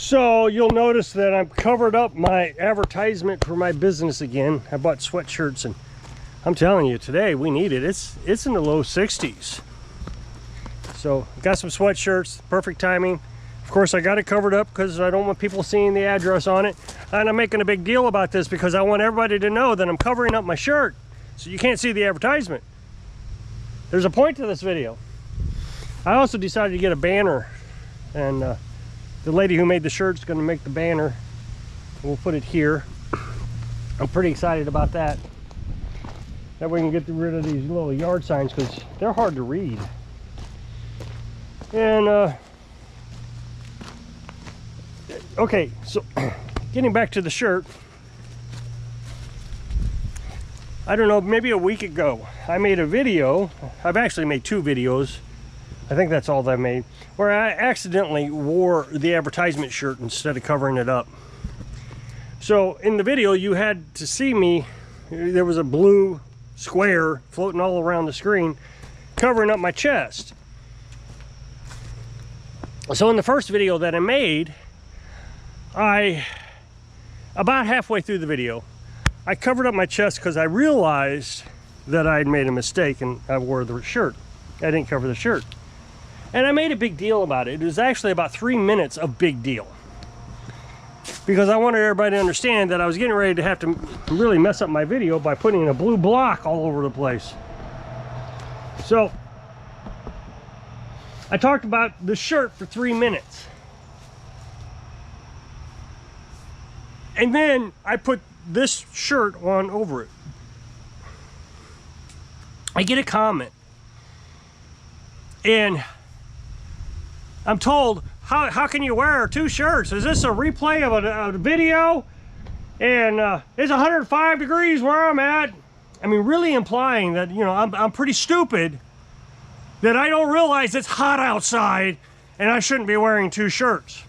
So you'll notice that I've covered up my advertisement for my business again. I bought sweatshirts, and I'm telling you, today we need it. It's in the low 60s. So got some sweatshirts, perfect timing. Of course, I got it covered up because I don't want people seeing the address on it. And I'm making a big deal about this because I want everybody to know that I'm covering up my shirt so you can't see the advertisement. There's a point to this video. I also decided to get a banner, and the lady who made the shirt is going to make the banner. We'll put it here. I'm pretty excited about that. That way we can get rid of these little yard signs because they're hard to read. And okay, so getting back to the shirt, I don't know, maybe a week ago I made a video. I've actually made 2 videos. I think that's all that I made, where I accidentally wore the advertisement shirt instead of covering it up. So in the video you had to see me, there was a blue square floating all around the screen covering up my chest. So in the first video that I made, about halfway through the video, I covered up my chest because I realized that I'd made a mistake and I wore the shirt. I didn't cover the shirt. And I made a big deal about it. It was actually about 3 minutes of big deal. Because I wanted everybody to understand that I was getting ready to have to really mess up my video by putting a blue block all over the place. So, I talked about the shirt for 3 minutes. And then I put this shirt on over it. I get a comment. And I'm told, how can you wear 2 shirts? Is this a replay of a video? And it's 105 degrees where I'm at. I mean, really implying that, you know, I'm pretty stupid, that I don't realize it's hot outside and I shouldn't be wearing 2 shirts.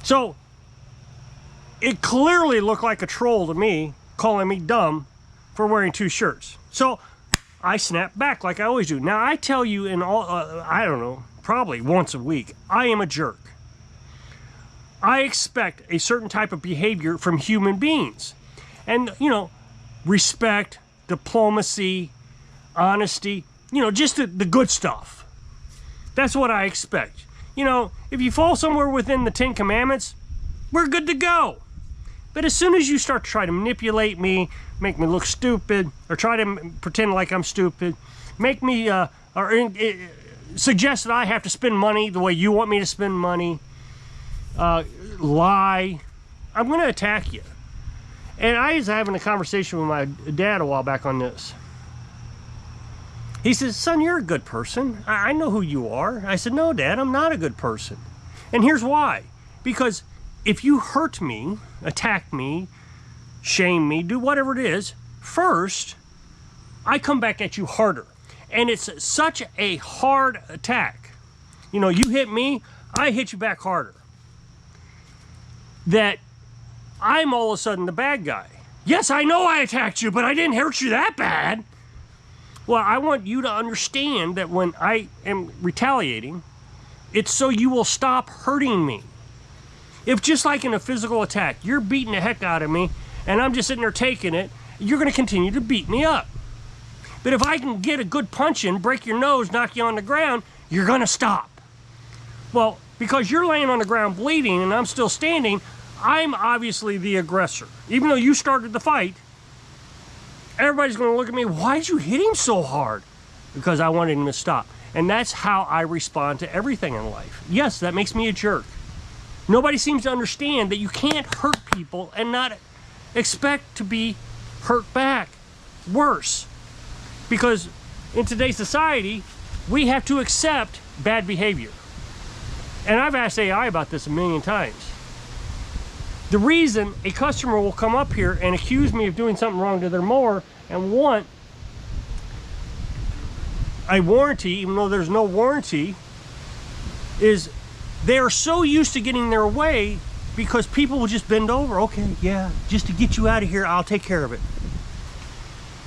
So it clearly looked like a troll to me, calling me dumb for wearing 2 shirts. So I snap back like I always do. Now I tell you in all, I don't know, probably once a week, I am a jerk. I expect a certain type of behavior from human beings. And, you know, respect, diplomacy, honesty, you know, just the good stuff. That's what I expect. You know, if you fall somewhere within the 10 Commandments, we're good to go. But as soon as you start to try to manipulate me, make me look stupid, or try to pretend like I'm stupid, make me, suggest that I have to spend money the way you want me to spend money, lie, I'm going to attack you. And I was having a conversation with my dad a while back on this. He says, son, you're a good person. I know who you are. I said, no, Dad, I'm not a good person. And here's why. Because if you hurt me, attack me, shame me, do whatever it is, first, I come back at you harder. And it's such a hard attack. You know, you hit me, I hit you back harder. That I'm all of a sudden the bad guy. Yes, I know I attacked you, but I didn't hurt you that bad. Well, I want you to understand that when I am retaliating, it's so you will stop hurting me. If just like in a physical attack, you're beating the heck out of me, and I'm just sitting there taking it, you're going to continue to beat me up. But if I can get a good punch in, break your nose, knock you on the ground, you're going to stop. Well, because you're laying on the ground bleeding and I'm still standing, I'm obviously the aggressor. Even though you started the fight, everybody's going to look at me, why did you hit him so hard? Because I wanted him to stop. And that's how I respond to everything in life. Yes, that makes me a jerk. Nobody seems to understand that you can't hurt people and not expect to be hurt back. Worse. Because in today's society, we have to accept bad behavior. And I've asked AI about this a million times. The reason a customer will come up here and accuse me of doing something wrong to their mower and want a warranty, even though there's no warranty, is they are so used to getting their way because people will just bend over. Okay, yeah, just to get you out of here, I'll take care of it.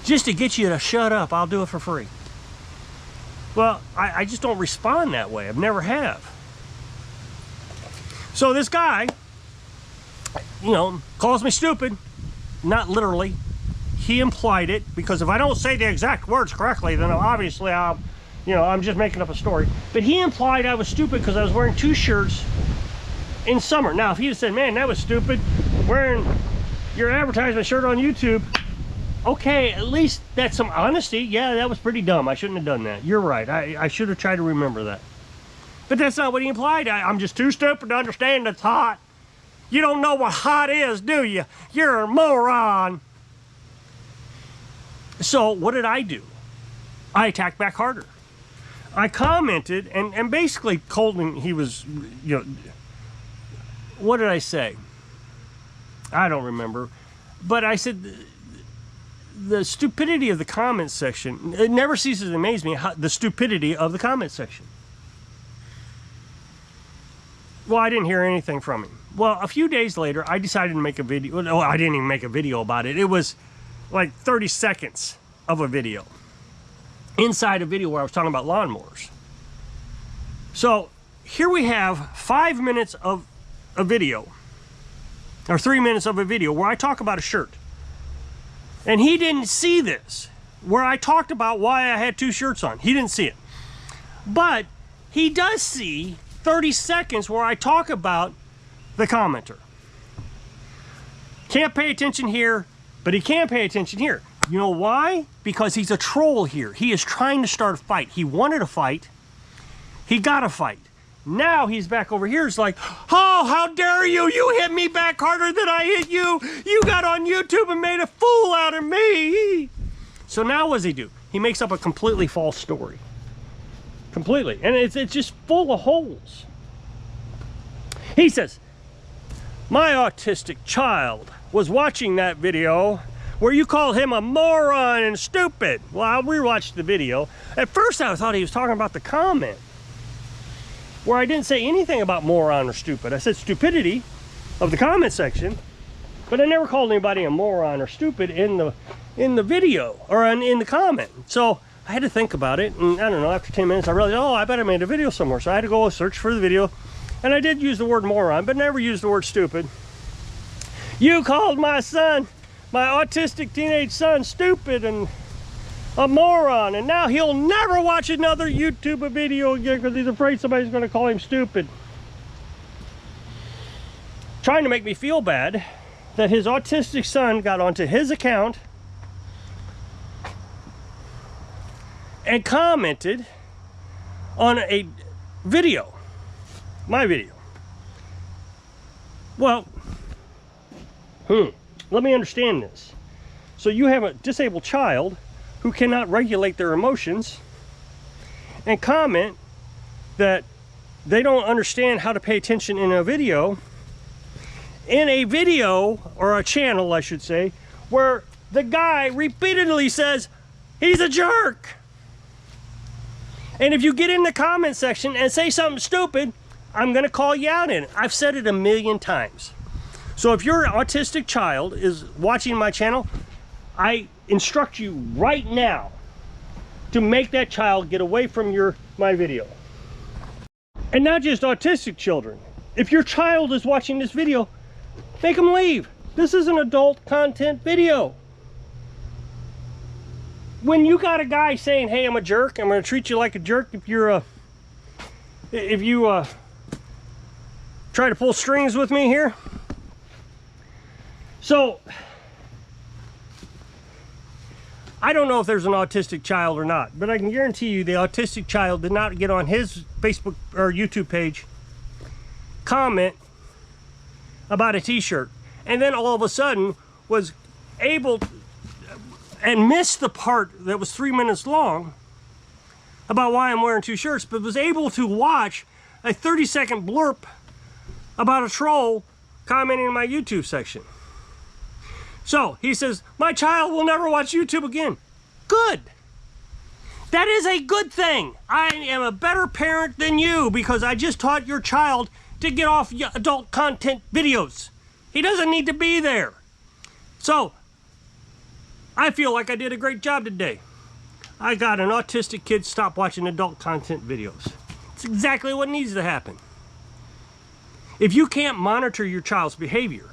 Just to get you to shut up, I'll do it for free. Well, I just don't respond that way. I've never have. So this guy, you know, calls me stupid. Not literally. He implied it, because if I don't say the exact words correctly, then obviously I'm just making up a story. But he implied I was stupid because I was wearing 2 shirts in summer. Now, if he had said, man, that was stupid, wearing your advertisement shirt on YouTube, okay, at least that's some honesty. Yeah, that was pretty dumb. I shouldn't have done that. You're right. I should have tried to remember that. But that's not what he implied. I'm just too stupid to understand it's hot. You don't know what hot is, do you? You're a moron. So what did I do? I attacked back harder. I commented and basically told him he was, you know, what did I say? I don't remember. But I said, the stupidity of the comment section, it never ceases to amaze me, the stupidity of the comment section. Well, I didn't hear anything from him. Well, a few days later, I decided to make a video. No, I didn't even make a video about it. It was like 30 seconds of a video. Inside a video where I was talking about lawnmowers. So here we have 5 minutes of a video, or 3 minutes of a video where I talk about a shirt. And he didn't see this, where I talked about why I had 2 shirts on. He didn't see it. But he does see 30 seconds where I talk about the commenter. Can't pay attention here, but he can pay attention here. You know why? Because he's a troll here. He is trying to start a fight. He wanted a fight. He got a fight. Now he's back over here. It's like, oh, how dare you? You hit me back harder than I hit you. You got on YouTube and made a fool out of me. So now what does he do? He makes up a completely false story. Completely. And it's just full of holes. He says, my autistic child was watching that video where you call him a moron and stupid. Well, I rewatched the video. At first I thought he was talking about the comment, where I didn't say anything about moron or stupid. I said stupidity of the comment section, but I never called anybody a moron or stupid in the video or in the comment. So I had to think about it, and I don't know, after 10 minutes I realized, oh, I bet I made a video somewhere. So I had to go search for the video, and I did use the word moron, but never used the word stupid. You called my son, my autistic teenage son, stupid and a moron, and now he'll never watch another YouTube video again because he's afraid somebody's going to call him stupid. Trying to make me feel bad that his autistic son got onto his account and commented on a video, my video. Well, let me understand this. So you have a disabled child who cannot regulate their emotions and comment that they don't understand how to pay attention in a video, or a channel I should say, where the guy repeatedly says he's a jerk. And if you get in the comment section and say something stupid, I'm gonna call you out in it. I've said it 1,000,000 times. So if your autistic child is watching my channel, I instruct you right now to make that child get away from my video. And not just autistic children. If your child is watching this video, make them leave. This is an adult content video. When you got a guy saying, hey, I'm a jerk, I'm gonna treat you like a jerk if you try to pull strings with me here. So I don't know if there's an autistic child or not, but I can guarantee you the autistic child did not get on his Facebook or YouTube page, comment about a t-shirt, and then all of a sudden was able to, and missed the part that was 3 minutes long about why I'm wearing 2 shirts, but was able to watch a 30-second blurb about a troll commenting in my YouTube section. So he says, my child will never watch YouTube again. Good. That is a good thing. I am a better parent than you because I just taught your child to get off adult content videos. He doesn't need to be there. So I feel like I did a great job today. I got an autistic kid to stop watching adult content videos. It's exactly what needs to happen. If you can't monitor your child's behavior.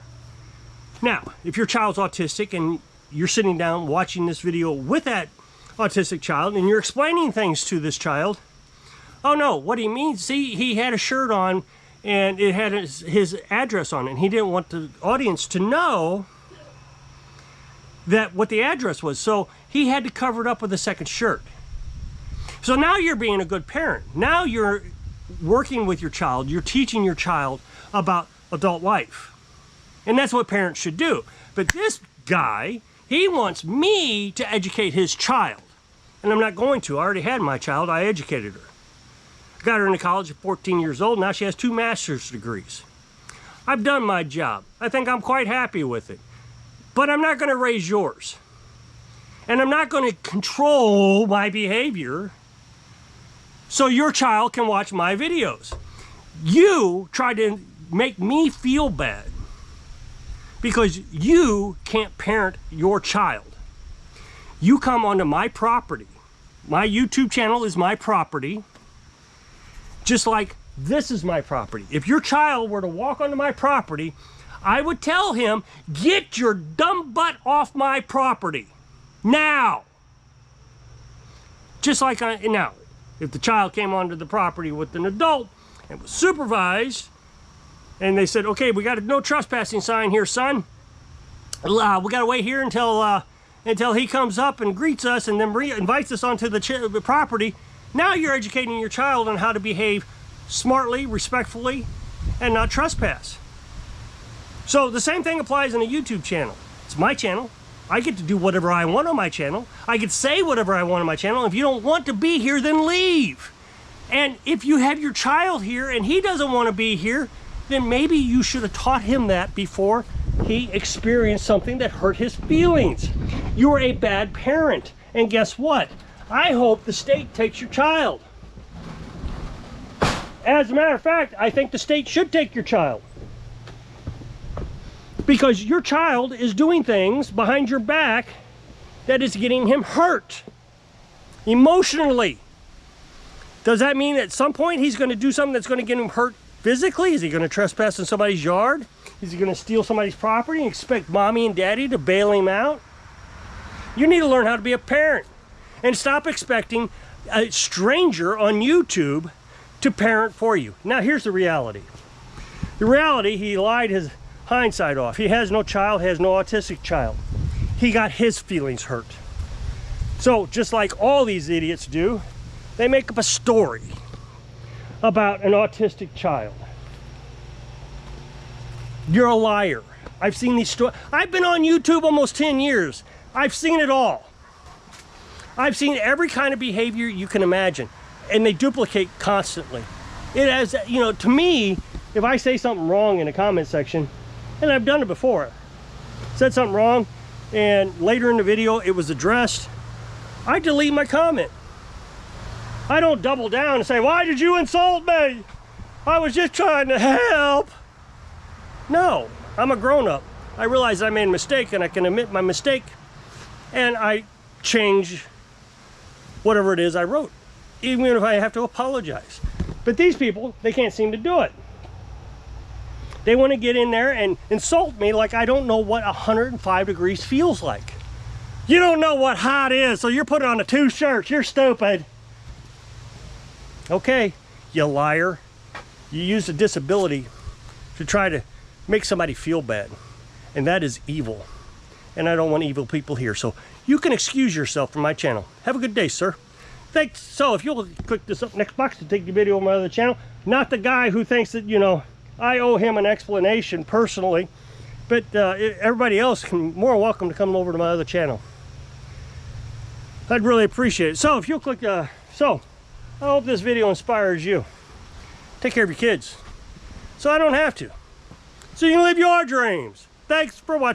Now, if your child's autistic and you're sitting down watching this video with that autistic child and you're explaining things to this child, oh no, what he means, see, he had a shirt on and it had his address on it, and he didn't want the audience to know that what the address was, so he had to cover it up with a second shirt. So now you're being a good parent. Now you're working with your child, you're teaching your child about adult life. And that's what parents should do. But this guy, he wants me to educate his child. And I'm not going to. I already had my child, I educated her. Got her into college at 14 years old, now she has 2 master's degrees. I've done my job. I think I'm quite happy with it. But I'm not gonna raise yours. And I'm not gonna control my behavior so your child can watch my videos. You try to make me feel bad because you can't parent your child. You come onto my property. My YouTube channel is my property, just like this is my property. If your child were to walk onto my property, I would tell him, get your dumb butt off my property, now. Just like now, if the child came onto the property with an adult and was supervised, and they said, okay, we got a no trespassing sign here, son. We got to wait here until he comes up and greets us and then invites us onto the property. Now you're educating your child on how to behave smartly, respectfully, and not trespass. So the same thing applies in a YouTube channel. It's my channel. I get to do whatever I want on my channel. I can say whatever I want on my channel. If you don't want to be here, then leave. And if you have your child here and he doesn't want to be here, then maybe you should have taught him that before he experienced something that hurt his feelings. You're a bad parent. And guess what? I hope the state takes your child. As a matter of fact, I think the state should take your child. Because your child is doing things behind your back that is getting him hurt emotionally. Does that mean at some point he's going to do something that's going to get him hurt physically? Is he going to trespass in somebody's yard? Is he going to steal somebody's property and expect mommy and daddy to bail him out? You need to learn how to be a parent and stop expecting a stranger on YouTube to parent for you. Now here's the reality. The reality, he lied his hindsight off. He has no child, has no autistic child. He got his feelings hurt. So just like all these idiots do, they make up a story about an autistic child. You're a liar. I've seen these stories. I've been on YouTube almost 10 years. I've seen it all. I've seen every kind of behavior you can imagine, and they duplicate constantly. It has, you know, to me, if I say something wrong in a comment section, and I've done it before, said something wrong, and later in the video it was addressed, I delete my comment. I don't double down and say, why did you insult me? I was just trying to help. No, I'm a grown-up. I realize I made a mistake and I can admit my mistake, and I change whatever it is I wrote, even if I have to apologize. But these people, they can't seem to do it. They want to get in there and insult me like I don't know what 105 degrees feels like. You don't know what hot is, so you're putting on the 2 shirts. You're stupid. Okay, you liar. You use a disability to try to make somebody feel bad, and that is evil. And I don't want evil people here, so you can excuse yourself from my channel. Have a good day, sir. Thanks. So if you'll click this up next box to take the video on my other channel, not the guy who thinks that, you know, I owe him an explanation personally, but everybody else can more welcome to come over to my other channel. I'd really appreciate it. So if you'll click, I hope this video inspires you. Take care of your kids so I don't have to. So you can live your dreams. Thanks for watching.